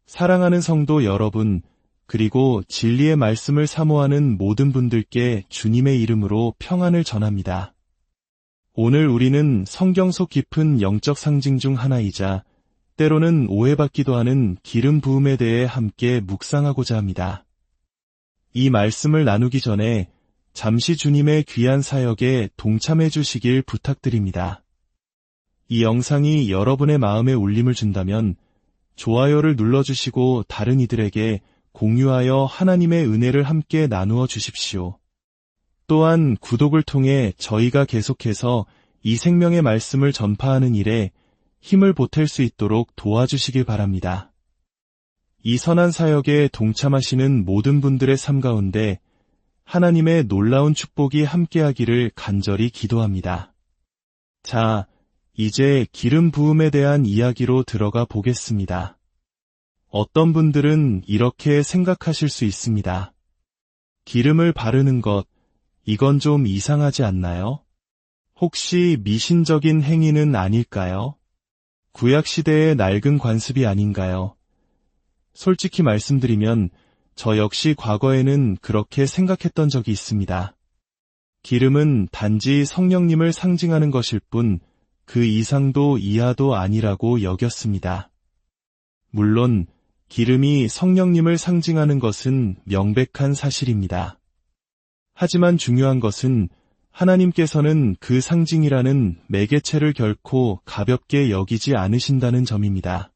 사랑하는 성도 여러분, 그리고 진리의 말씀을 사모하는 모든 분들께 주님의 이름으로 평안을 전합니다. 오늘 우리는 성경 속 깊은 영적 상징 중 하나이자 때로는 오해받기도 하는 기름 부음에 대해 함께 묵상하고자 합니다. 이 말씀을 나누기 전에 잠시 주님의 귀한 사역에 동참해 주시길 부탁드립니다. 이 영상이 여러분의 마음에 울림을 준다면 좋아요를 눌러주시고 다른 이들에게 공유하여 하나님의 은혜를 함께 나누어 주십시오. 또한 구독을 통해 저희가 계속해서 이 생명의 말씀을 전파하는 일에 힘을 보탤 수 있도록 도와주시길 바랍니다. 이 선한 사역에 동참하시는 모든 분들의 삶 가운데 하나님의 놀라운 축복이 함께하기를 간절히 기도합니다. 자, 이제 기름 부음에 대한 이야기로 들어가 보겠습니다. 어떤 분들은 이렇게 생각하실 수 있습니다. 기름을 바르는 것, 이건 좀 이상하지 않나요? 혹시 미신적인 행위는 아닐까요? 구약시대의 낡은 관습이 아닌가요? 솔직히 말씀드리면 저 역시 과거에는 그렇게 생각했던 적이 있습니다. 기름은 단지 성령님을 상징하는 것일 뿐 그 이상도 이하도 아니라고 여겼습니다. 물론 기름이 성령님을 상징하는 것은 명백한 사실입니다. 하지만 중요한 것은 하나님께서는 그 상징이라는 매개체를 결코 가볍게 여기지 않으신다는 점입니다.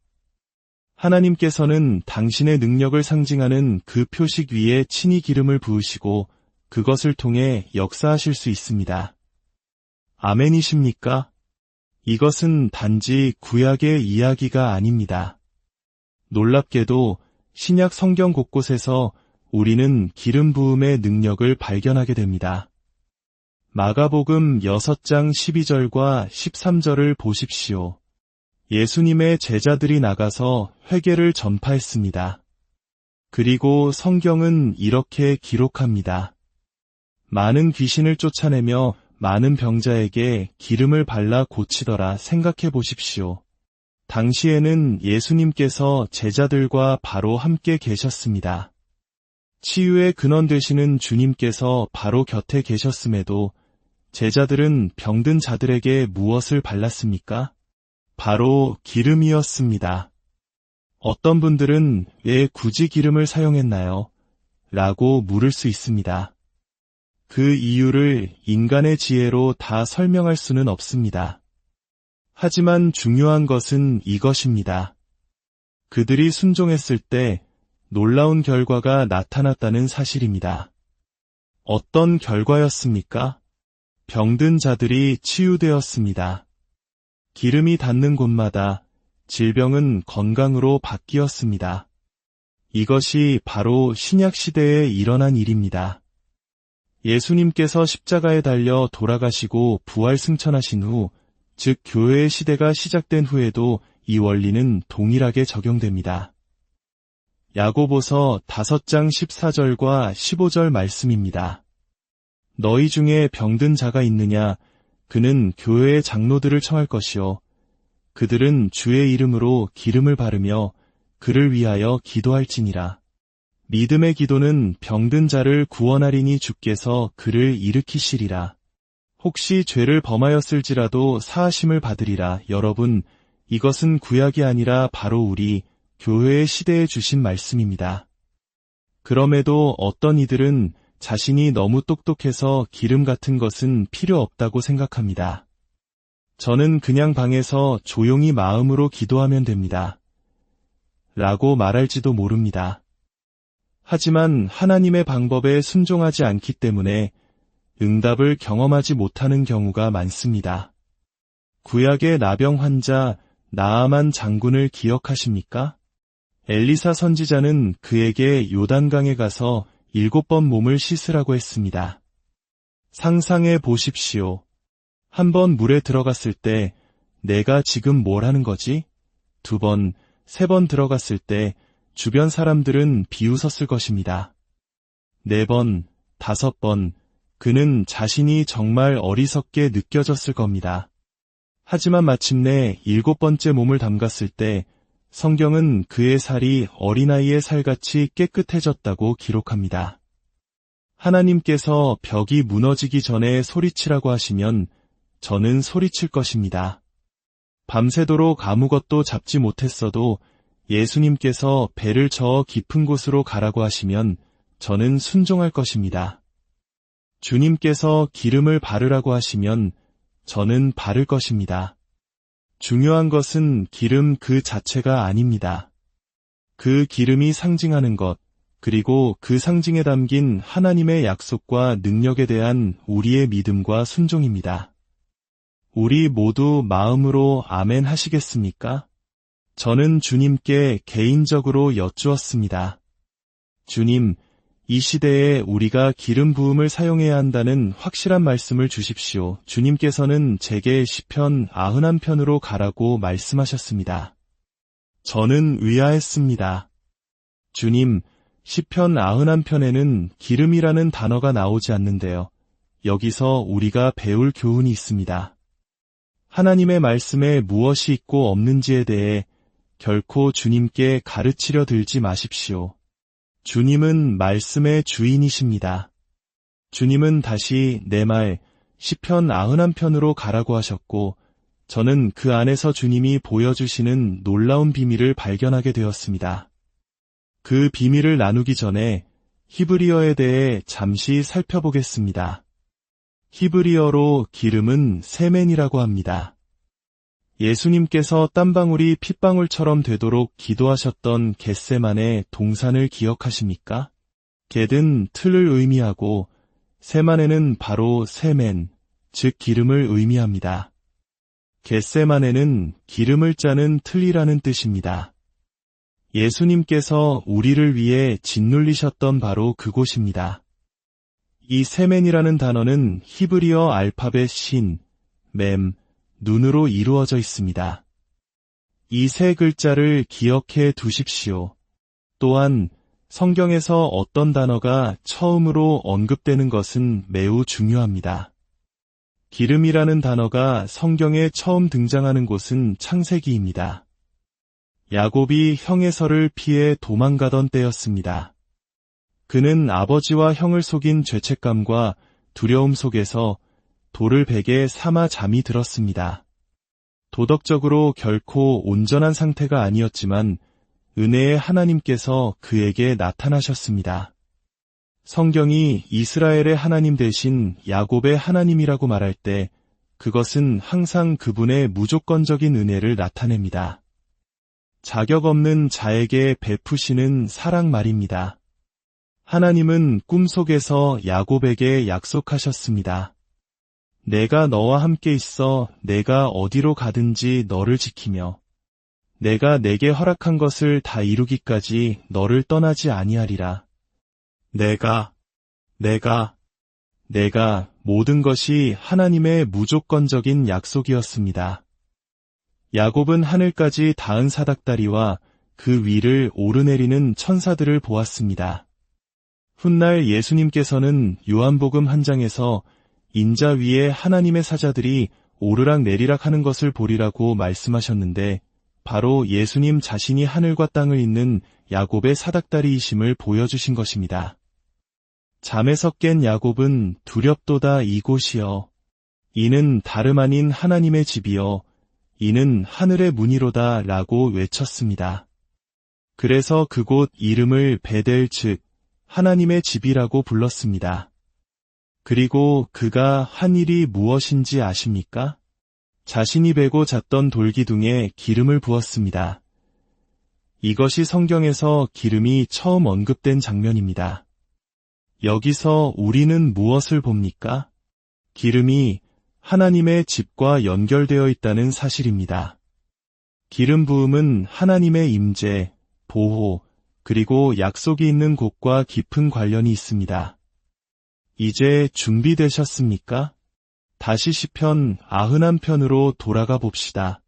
하나님께서는 당신의 능력을 상징하는 그 표식 위에 친히 기름을 부으시고 그것을 통해 역사하실 수 있습니다. 아멘이십니까? 이것은 단지 구약의 이야기가 아닙니다. 놀랍게도 신약 성경 곳곳에서 우리는 기름 부음의 능력을 발견하게 됩니다. 마가복음 6장 12절과 13절을 보십시오. 예수님의 제자들이 나가서 회개를 전파했습니다. 그리고 성경은 이렇게 기록합니다. 많은 귀신을 쫓아내며 많은 병자에게 기름을 발라 고치더라. 생각해 보십시오. 당시에는 예수님께서 제자들과 바로 함께 계셨습니다. 치유의 근원 되시는 주님께서 바로 곁에 계셨음에도 제자들은 병든 자들에게 무엇을 발랐습니까? 바로 기름이었습니다. 어떤 분들은 왜 굳이 기름을 사용했나요? 라고 물을 수 있습니다. 그 이유를 인간의 지혜로 다 설명할 수는 없습니다. 하지만 중요한 것은 이것입니다. 그들이 순종했을 때 놀라운 결과가 나타났다는 사실입니다. 어떤 결과였습니까? 병든 자들이 치유되었습니다. 기름이 닿는 곳마다 질병은 건강으로 바뀌었습니다. 이것이 바로 신약 시대에 일어난 일입니다. 예수님께서 십자가에 달려 돌아가시고 부활 승천하신 후, 즉 교회의 시대가 시작된 후에도 이 원리는 동일하게 적용됩니다. 야고보서 5장 14절과 15절 말씀입니다. 너희 중에 병든 자가 있느냐? 그는 교회의 장로들을 청할 것이요. 그들은 주의 이름으로 기름을 바르며 그를 위하여 기도할지니라. 믿음의 기도는 병든 자를 구원하리니 주께서 그를 일으키시리라. 혹시 죄를 범하였을지라도 사하심을 받으리라. 여러분, 이것은 구약이 아니라 바로 우리 교회의 시대에 주신 말씀입니다. 그럼에도 어떤 이들은 자신이 너무 똑똑해서 기름 같은 것은 필요 없다고 생각합니다. 저는 그냥 방에서 조용히 마음으로 기도하면 됩니다. 라고 말할지도 모릅니다. 하지만 하나님의 방법에 순종하지 않기 때문에 응답을 경험하지 못하는 경우가 많습니다. 구약의 나병 환자 나아만 장군을 기억하십니까? 엘리사 선지자는 그에게 요단강에 가서 7번 몸을 씻으라고 했습니다. 상상해 보십시오. 한 번 물에 들어갔을 때 내가 지금 뭘 하는 거지? 2번, 3번 들어갔을 때 주변 사람들은 비웃었을 것입니다. 4번, 5번, 그는 자신이 정말 어리석게 느껴졌을 겁니다. 하지만 마침내 7번째 몸을 담갔을 때 성경은 그의 살이 어린아이의 살같이 깨끗해졌다고 기록합니다. 하나님께서 벽이 무너지기 전에 소리치라고 하시면 저는 소리칠 것입니다. 밤새도록 아무것도 잡지 못했어도 예수님께서 배를 저어 깊은 곳으로 가라고 하시면 저는 순종할 것입니다. 주님께서 기름을 바르라고 하시면 저는 바를 것입니다. 중요한 것은 기름 그 자체가 아닙니다. 그 기름이 상징하는 것, 그리고 그 상징에 담긴 하나님의 약속과 능력에 대한 우리의 믿음과 순종입니다. 우리 모두 마음으로 아멘 하시겠습니까? 저는 주님께 개인적으로 여쭈었습니다. 주님, 이 시대에 우리가 기름 부음을 사용해야 한다는 확실한 말씀을 주십시오. 주님께서는 제게 시편 91편으로 가라고 말씀하셨습니다. 저는 의아했습니다. 주님, 시편 91편에는 기름이라는 단어가 나오지 않는데요. 여기서 우리가 배울 교훈이 있습니다. 하나님의 말씀에 무엇이 있고 없는지에 대해 결코 주님께 가르치려 들지 마십시오. 주님은 말씀의 주인이십니다. 주님은 다시 내 말 시편 91편으로 가라고 하셨고 저는 그 안에서 주님이 보여주시는 놀라운 비밀을 발견하게 되었습니다. 그 비밀을 나누기 전에 히브리어에 대해 잠시 살펴보겠습니다. 히브리어로 기름은 세멘이라고 합니다. 예수님께서 땀방울이 핏방울처럼 되도록 기도하셨던 겟세만의 동산을 기억하십니까? 겟은 틀을 의미하고 세만에는 바로 세멘, 즉 기름을 의미합니다. 겟세만에는 기름을 짜는 틀이라는 뜻입니다. 예수님께서 우리를 위해 짓눌리셨던 바로 그곳입니다. 이 세멘이라는 단어는 히브리어 알파벳 신, 맴, 눈으로 이루어져 있습니다. 이 세 글자를 기억해 두십시오. 또한 성경에서 어떤 단어가 처음으로 언급되는 것은 매우 중요합니다. 기름이라는 단어가 성경에 처음 등장하는 곳은 창세기입니다. 야곱이 형의 설을 피해 도망가던 때였습니다. 그는 아버지와 형을 속인 죄책감과 두려움 속에서 돌을 베개 삼아 잠이 들었습니다. 도덕적으로 결코 온전한 상태가 아니었지만 은혜의 하나님께서 그에게 나타나셨습니다. 성경이 이스라엘의 하나님 대신 야곱의 하나님이라고 말할 때 그것은 항상 그분의 무조건적인 은혜를 나타냅니다. 자격 없는 자에게 베푸시는 사랑 말입니다. 하나님은 꿈속에서 야곱에게 약속하셨습니다. 내가 너와 함께 있어 내가 어디로 가든지 너를 지키며 내가 내게 허락한 것을 다 이루기까지 너를 떠나지 아니하리라. 내가 모든 것이 하나님의 무조건적인 약속이었습니다. 야곱은 하늘까지 닿은 사닥다리와 그 위를 오르내리는 천사들을 보았습니다. 훗날 예수님께서는 요한복음 1장에서 인자 위에 하나님의 사자들이 오르락 내리락 하는 것을 보리라고 말씀하셨는데 바로 예수님 자신이 하늘과 땅을 잇는 야곱의 사닥다리이심을 보여주신 것입니다. 잠에서 깬 야곱은 두렵도다 이곳이여 이는 다름 아닌 하나님의 집이여 이는 하늘의 문이로다 라고 외쳤습니다. 그래서 그곳 이름을 베델 즉 하나님의 집이라고 불렀습니다. 그리고 그가 한 일이 무엇인지 아십니까? 자신이 베고 잤던 돌기둥에 기름을 부었습니다. 이것이 성경에서 기름이 처음 언급된 장면입니다. 여기서 우리는 무엇을 봅니까? 기름이 하나님의 집과 연결되어 있다는 사실입니다. 기름 부음은 하나님의 임재, 보호, 그리고 약속이 있는 곳과 깊은 관련이 있습니다. 이제 준비되셨습니까? 다시 시편 91편으로 돌아가 봅시다.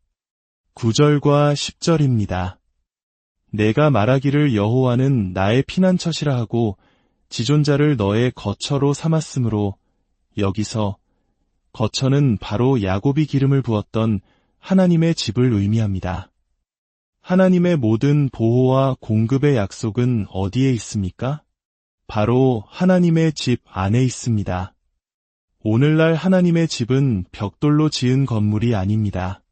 9절과 10절입니다. 내가 말하기를 여호와는 나의 피난처시라 하고 지존자를 너의 거처로 삼았으므로 여기서 거처는 바로 야곱이 기름을 부었던 하나님의 집을 의미합니다. 하나님의 모든 보호와 공급의 약속은 어디에 있습니까? 바로 하나님의 집 안에 있습니다. 오늘날 하나님의 집은 벽돌로 지은 건물이 아닙니다.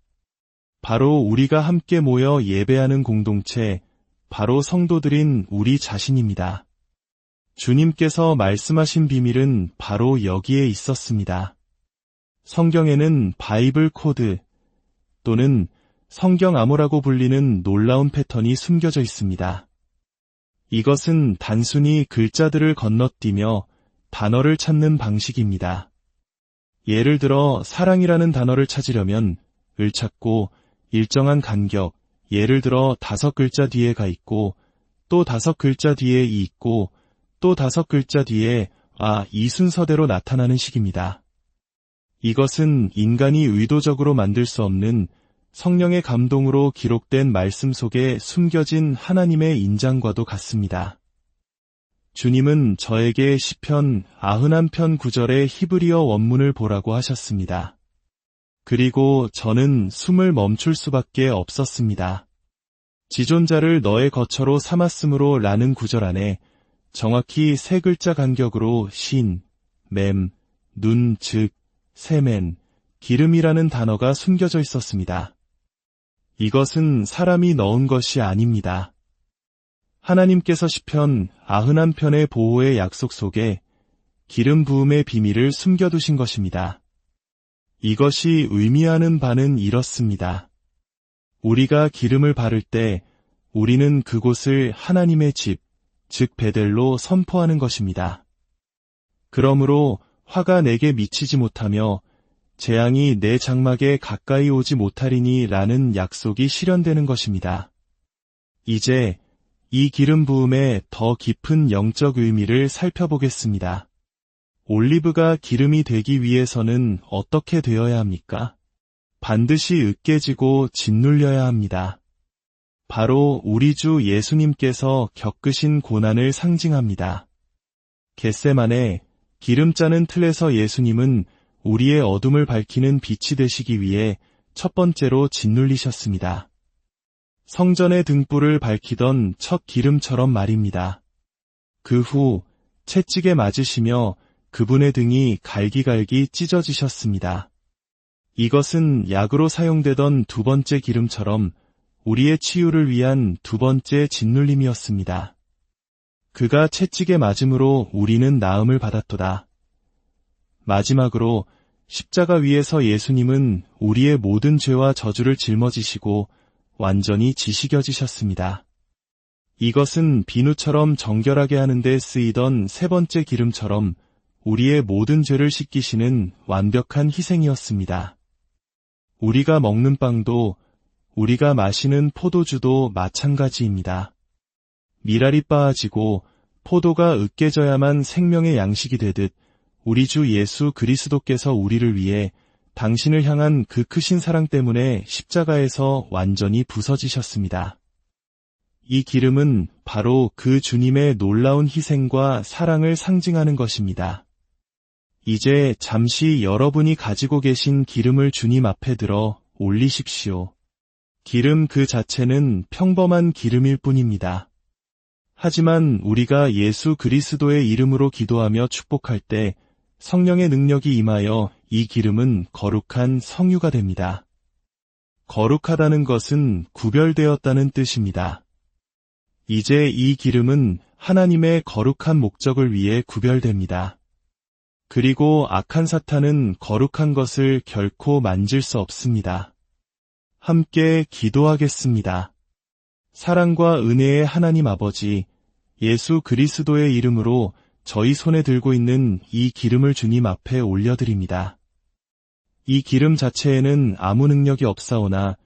바로 우리가 함께 모여 예배하는 공동체, 바로 성도들인 우리 자신입니다. 주님께서 말씀하신 비밀은 바로 여기에 있었습니다. 성경에는 바이블 코드 또는 성경 암호라고 불리는 놀라운 패턴이 숨겨져 있습니다. 이것은 단순히 글자들을 건너뛰며 단어를 찾는 방식입니다. 예를 들어 사랑이라는 단어를 찾으려면 을 찾고 일정한 간격, 예를 들어 5글자 뒤에 가 있고 또 5글자 뒤에 이 있고 또 5글자 뒤에 이 순서대로 나타나는 식입니다. 이것은 인간이 의도적으로 만들 수 없는 성령의 감동으로 기록된 말씀 속에 숨겨진 하나님의 인장과도 같습니다. 주님은 저에게 시편 91편 9절의 히브리어 원문을 보라고 하셨습니다. 그리고 저는 숨을 멈출 수밖에 없었습니다. 지존자를 너의 거처로 삼았으므로 라는 구절 안에 정확히 3글자 간격으로 신, 맴, 눈, 즉, 세멘, 기름이라는 단어가 숨겨져 있었습니다. 이것은 사람이 넣은 것이 아닙니다. 하나님께서 시편 91편의 보호의 약속 속에 기름 부음의 비밀을 숨겨두신 것입니다. 이것이 의미하는 바는 이렇습니다. 우리가 기름을 바를 때 우리는 그곳을 하나님의 집, 즉 베델로 선포하는 것입니다. 그러므로 화가 내게 미치지 못하며 재앙이 내 장막에 가까이 오지 못하리니 라는 약속이 실현되는 것입니다. 이제 이 기름 부음의 더 깊은 영적 의미를 살펴보겠습니다. 올리브가 기름이 되기 위해서는 어떻게 되어야 합니까? 반드시 으깨지고 짓눌려야 합니다. 바로 우리 주 예수님께서 겪으신 고난을 상징합니다. 겟세마네 기름 짜는 틀에서 예수님은 우리의 어둠을 밝히는 빛이 되시기 위해 첫 번째로 짓눌리셨습니다. 성전의 등불을 밝히던 첫 기름처럼 말입니다. 그 후 채찍에 맞으시며 그분의 등이 갈기갈기 찢어지셨습니다. 이것은 약으로 사용되던 두 번째 기름처럼 우리의 치유를 위한 두 번째 짓눌림이었습니다. 그가 채찍에 맞음으로 우리는 나음을 받았도다. 마지막으로 십자가 위에서 예수님은 우리의 모든 죄와 저주를 짊어지시고 완전히 지식여지셨습니다. 이것은 비누처럼 정결하게 하는 데 쓰이던 세 번째 기름처럼 우리의 모든 죄를 씻기시는 완벽한 희생이었습니다. 우리가 먹는 빵도 우리가 마시는 포도주도 마찬가지입니다. 미랄이 빻아지고 포도가 으깨져야만 생명의 양식이 되듯 우리 주 예수 그리스도께서 우리를 위해 당신을 향한 그 크신 사랑 때문에 십자가에서 완전히 부서지셨습니다. 이 기름은 바로 그 주님의 놀라운 희생과 사랑을 상징하는 것입니다. 이제 잠시 여러분이 가지고 계신 기름을 주님 앞에 들어 올리십시오. 기름 그 자체는 평범한 기름일 뿐입니다. 하지만 우리가 예수 그리스도의 이름으로 기도하며 축복할 때 성령의 능력이 임하여 이 기름은 거룩한 성유가 됩니다. 거룩하다는 것은 구별되었다는 뜻입니다. 이제 이 기름은 하나님의 거룩한 목적을 위해 구별됩니다. 그리고 악한 사탄은 거룩한 것을 결코 만질 수 없습니다. 함께 기도하겠습니다. 사랑과 은혜의 하나님 아버지, 예수 그리스도의 이름으로 저희 손에 들고 있는 이 기름을 주님 앞에 올려드립니다. 이 기름 자체에는 아무 능력이 없사오나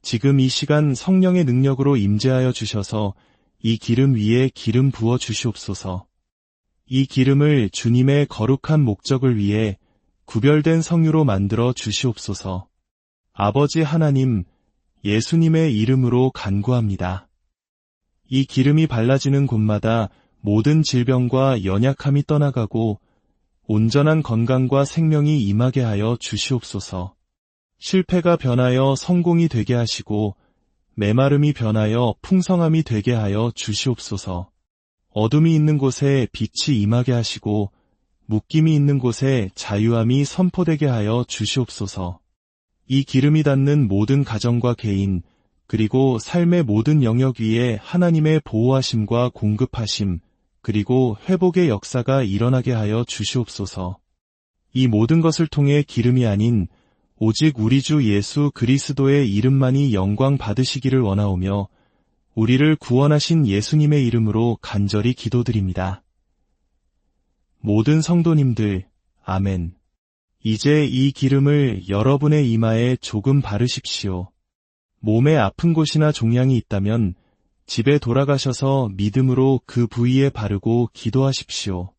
지금 이 시간 성령의 능력으로 임재하여 주셔서 이 기름 위에 기름 부어 주시옵소서. 이 기름을 주님의 거룩한 목적을 위해 구별된 성유로 만들어 주시옵소서. 아버지 하나님, 예수님의 이름으로 간구합니다. 이 기름이 발라지는 곳마다 모든 질병과 연약함이 떠나가고 온전한 건강과 생명이 임하게 하여 주시옵소서. 실패가 변하여 성공이 되게 하시고 메마름이 변하여 풍성함이 되게 하여 주시옵소서. 어둠이 있는 곳에 빛이 임하게 하시고 묶임이 있는 곳에 자유함이 선포되게 하여 주시옵소서. 이 기름이 닿는 모든 가정과 개인, 그리고 삶의 모든 영역 위에 하나님의 보호하심과 공급하심, 그리고 회복의 역사가 일어나게 하여 주시옵소서. 이 모든 것을 통해 기름이 아닌 오직 우리 주 예수 그리스도의 이름만이 영광 받으시기를 원하오며 우리를 구원하신 예수님의 이름으로 간절히 기도드립니다. 모든 성도님들, 아멘. 이제 이 기름을 여러분의 이마에 조금 바르십시오. 몸에 아픈 곳이나 종양이 있다면 집에 돌아가셔서 믿음으로 그 부위에 바르고 기도하십시오.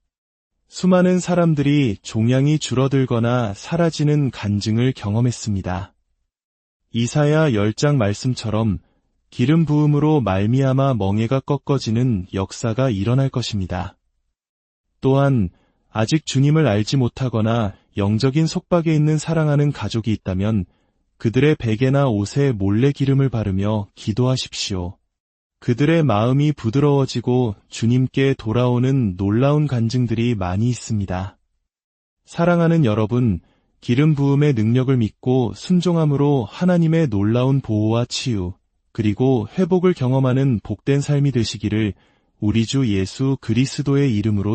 수많은 사람들이 종양이 줄어들거나 사라지는 간증을 경험했습니다. 이사야 10장 말씀처럼 기름 부음으로 말미암아 멍에가 꺾어지는 역사가 일어날 것입니다. 또한 아직 주님을 알지 못하거나 영적인 속박에 있는 사랑하는 가족이 있다면 그들의 베개나 옷에 몰래 기름을 바르며 기도하십시오. 그들의 마음이 부드러워지고 주님께 돌아오는 놀라운 간증들이 많이 있습니다. 사랑하는 여러분, 기름 부음의 능력을 믿고 순종함으로 하나님의 놀라운 보호와 치유, 그리고 회복을 경험하는 복된 삶이 되시기를 우리 주 예수 그리스도의 이름으로